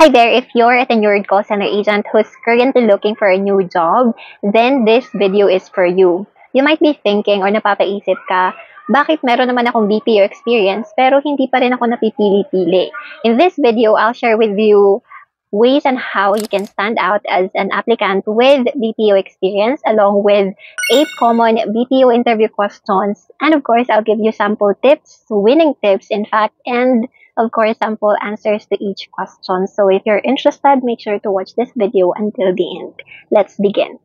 Hi there, if you're a tenured call center agent who's currently looking for a new job, then this video is for you. You might be thinking or napapaisip ka, bakit meron naman akong BPO experience pero hindi pa rin ako napipili-pili? In this video, I'll share with you ways on how you can stand out as an applicant with BPO experience along with 8 common BPO interview questions. And of course, I'll give you sample tips, winning tips in fact, and of course, sample answers to each question. So if you're interested, make sure to watch this video until the end. Let's begin.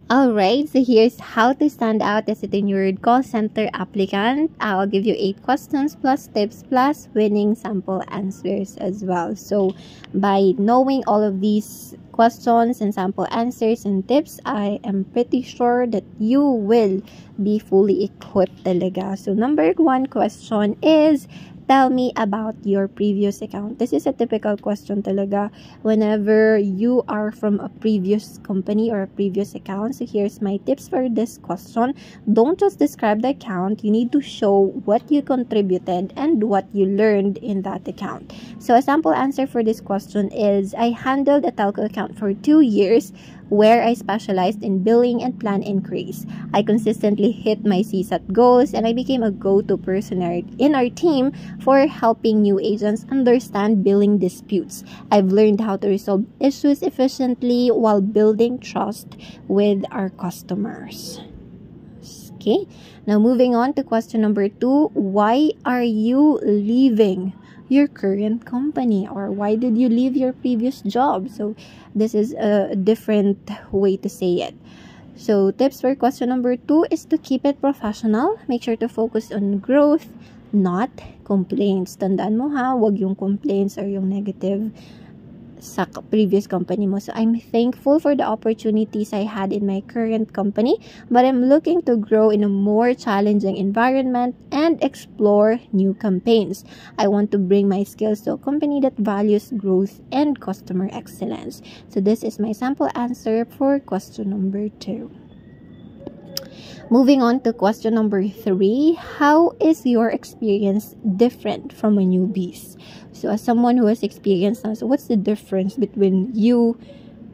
Alright, so here's how to stand out as a tenured call center applicant. I'll give you 8 questions plus tips plus winning sample answers as well. So by knowing all of these questions and sample answers and tips, I am pretty sure that you will be fully equipped talaga. So number 1 question is, tell me about your previous account. This is a typical question talaga whenever you are from a previous company or a previous account. So here's my tips for this question. Don't just describe the account. You need to show what you contributed and what you learned in that account. So a sample answer for this question is, I handled a telco account for 2 years where I specialized in billing and plan increase. I consistently hit my CSAT goals and I became a go-to person in our team for helping new agents understand billing disputes. I've learned how to resolve issues efficiently while building trust with our customers. Okay, now moving on to question number 2. Why are you leaving your current company, or why did you leave your previous job? So this is a different way to say it. So tips for question number 2 is to keep it professional. Make sure to focus on growth, not complaints. Tandaan mo ha, wag yung complaints or yung negative sa previous company mo. So I'm thankful for the opportunities I had in my current company, but I'm looking to grow in a more challenging environment and explore new campaigns. I want to bring my skills to a company that values growth and customer excellence. So this is my sample answer for question number 2. Moving on to question number 3, how is your experience different from a newbie's? So as someone who has experience now, so what's the difference between you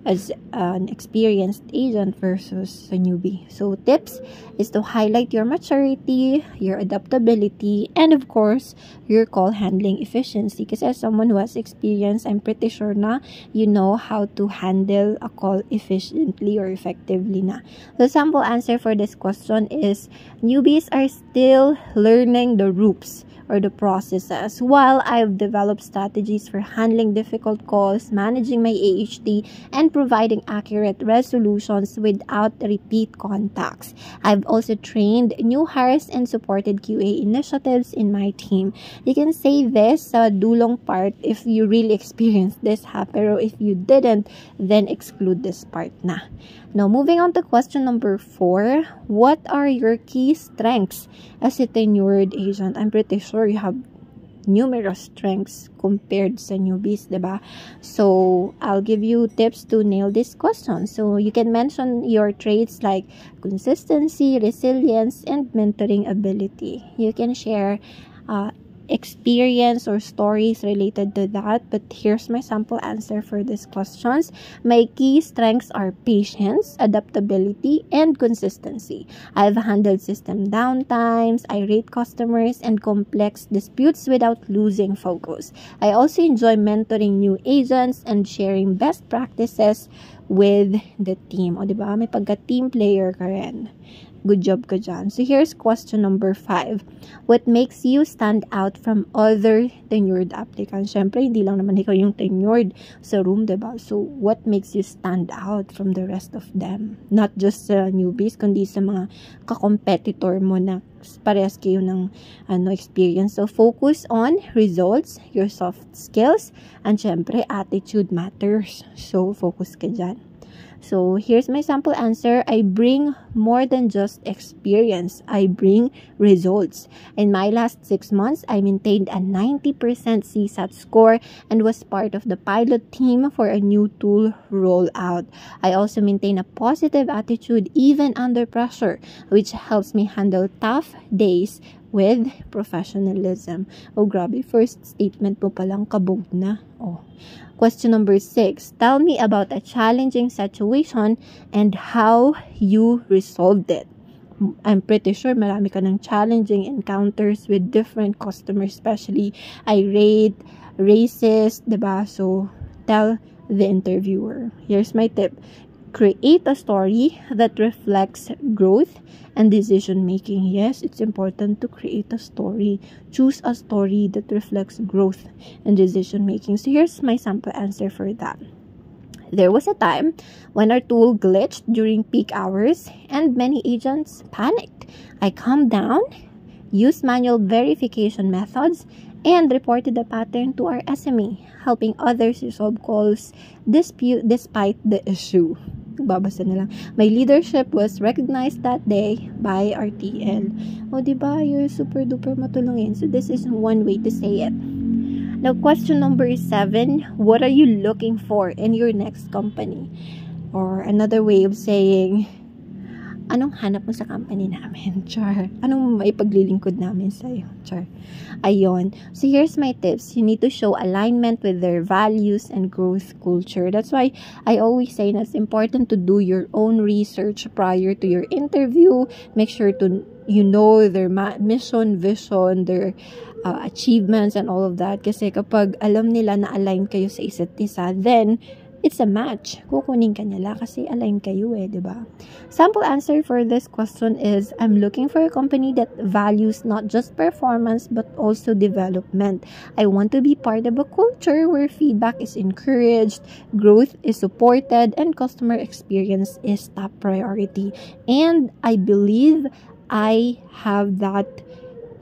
as an experienced agent versus a newbie? So tips is to highlight your maturity, your adaptability, and of course, your call handling efficiency. Because as someone who has experience, I'm pretty sure na you know how to handle a call efficiently or effectively na. The sample answer for this question is, newbies are still learning the ropes or the processes, while I've developed strategies for handling difficult calls, managing my AHT, and providing accurate resolutions without repeat contacts. I've also trained new hires and supported QA initiatives in my team. You can say this sa dulong part if you really experienced this ha, pero if you didn't, then exclude this part na. Now, moving on to question number 4, what are your key strengths as a tenured agent? I'm pretty sure you have numerous strengths compared sa newbies, diba? So, I'll give you tips to nail this question. So, you can mention your traits like consistency, resilience, and mentoring ability. You can share experience or stories related to that, but here's my sample answer for these questions. My key strengths are patience, adaptability, and consistency. I've handled system downtimes, irate customers, and complex disputes without losing focus. I also enjoy mentoring new agents and sharing best practices with the team. O diba, may pagka-team player ka rin. Good job ka dyan. So here's question number 5. What makes you stand out from other tenured applicants? Syempre, hindi lang naman ikaw yung tenured sa room, diba? So what makes you stand out from the rest of them? Not just sa newbies, kundi sa mga ka-competitor mo na parehas kayo ng experience. So focus on results, your soft skills, and syempre, attitude matters. So focus ka dyan. So here's my sample answer. I bring more than just experience. I bring results. In my last 6 months, I maintained a 90% CSAT score and was part of the pilot team for a new tool rollout. I also maintain a positive attitude even under pressure, which helps me handle tough days with professionalism. Oh, grabe. First statement mo palang kabog na. Oh. Question number 6. Tell me about a challenging situation and how you resolved it. I'm pretty sure marami ka ng challenging encounters with different customers, especially irate, racist, diba? So, tell the interviewer. Here's my tip. Create a story that reflects growth and decision making. Yes, it's important to create a story. Choose a story that reflects growth and decision making. So here's my sample answer for that. There was a time when our tool glitched during peak hours and many agents panicked. I calmed down, used manual verification methods, and reported the pattern to our SME, helping others resolve calls despite the issue. Babasa na lang. My leadership was recognized that day by our TL. O, diba? You're super duper matulungin. So, this is one way to say it. Now, question number 7. What are you looking for in your next company? Or another way of saying, anong hanap mo sa company namin? Char. Anong maipaglilingkod namin sa'yo? Char. Ayon. So, here's my tips. You need to show alignment with their values and growth culture. That's why I always say that it's important to do your own research prior to your interview. Make sure to know their mission, vision, their achievements, and all of that. Kasi kapag alam nila na align kayo sa isa't isa, then it's a match. Kukunin ka nila kasi align kayo diba? Sample answer for this question is, I'm looking for a company that values not just performance but also development. I want to be part of a culture where feedback is encouraged, growth is supported, and customer experience is top priority. And I believe I have that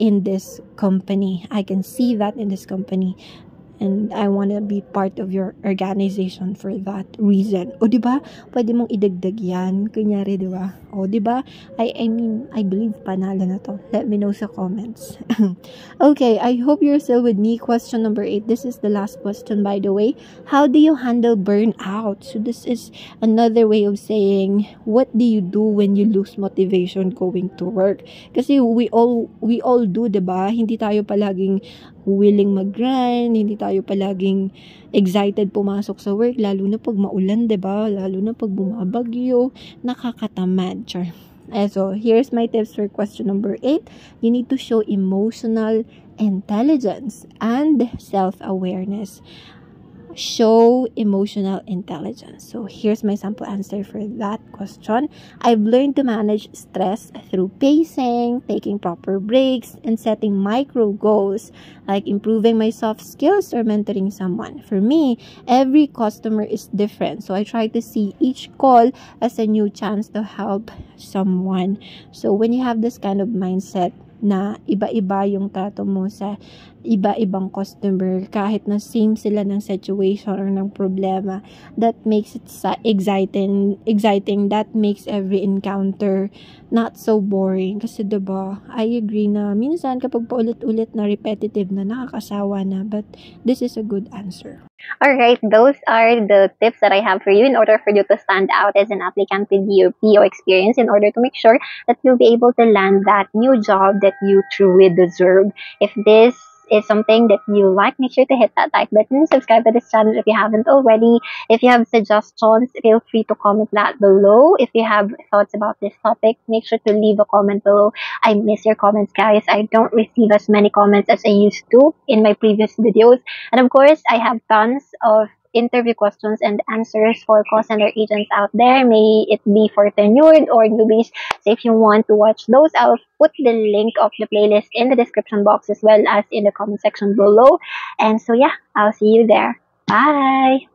in this company. I can see that in this company. And I want to be part of your organization for that reason. O, diba? Pwede mong idagdag yan. Kunyari, diba? O, diba? I mean, I believe panalo na to. Let me know sa comments. Okay, I hope you're still with me. Question number 8. This is the last question, by the way. How do you handle burnout? So, this is another way of saying, what do you do when you lose motivation going to work? Kasi we all do, diba? Hindi tayo palaging willing mag-grind, hindi tayo palaging excited pumasok sa work, lalo na pag maulan, diba? Lalo na pag bumabagyo, nakakatamad. Char. So, here's my tips for question number 8. You need to show emotional intelligence and self-awareness. Show emotional intelligence. So here's my sample answer for that question. I've learned to manage stress through pacing, taking proper breaks, and setting micro goals like improving my soft skills or mentoring someone. For me, every customer is different, so I try to see each call as a new chance to help someone. So when you have this kind of mindset na iba-iba yung trato mo sa iba-ibang customer, kahit na same sila ng situation or ng problema, that makes it exciting. That makes every encounter not so boring. Kasi diba, I agree na minsan kapag paulit-ulit na repetitive na, nakakasawa na, but this is a good answer. Alright, those are the tips that I have for you in order for you to stand out as an applicant with your PO experience, in order to make sure that you'll be able to land that new job that you truly deserve. If this is something that you like, make sure to hit that like button, subscribe to this channel if you haven't already. If you have suggestions, feel free to comment that below. If you have thoughts about this topic, make sure to leave a comment below. I miss your comments, guys. I don't receive as many comments as I used to in my previous videos. And of course, I have tons of interview questions and answers for call center agents out there. May it be for tenured or newbies. So if you want to watch those, I'll put the link of the playlist in the description box as well as in the comment section below. And so yeah, I'll see you there. Bye!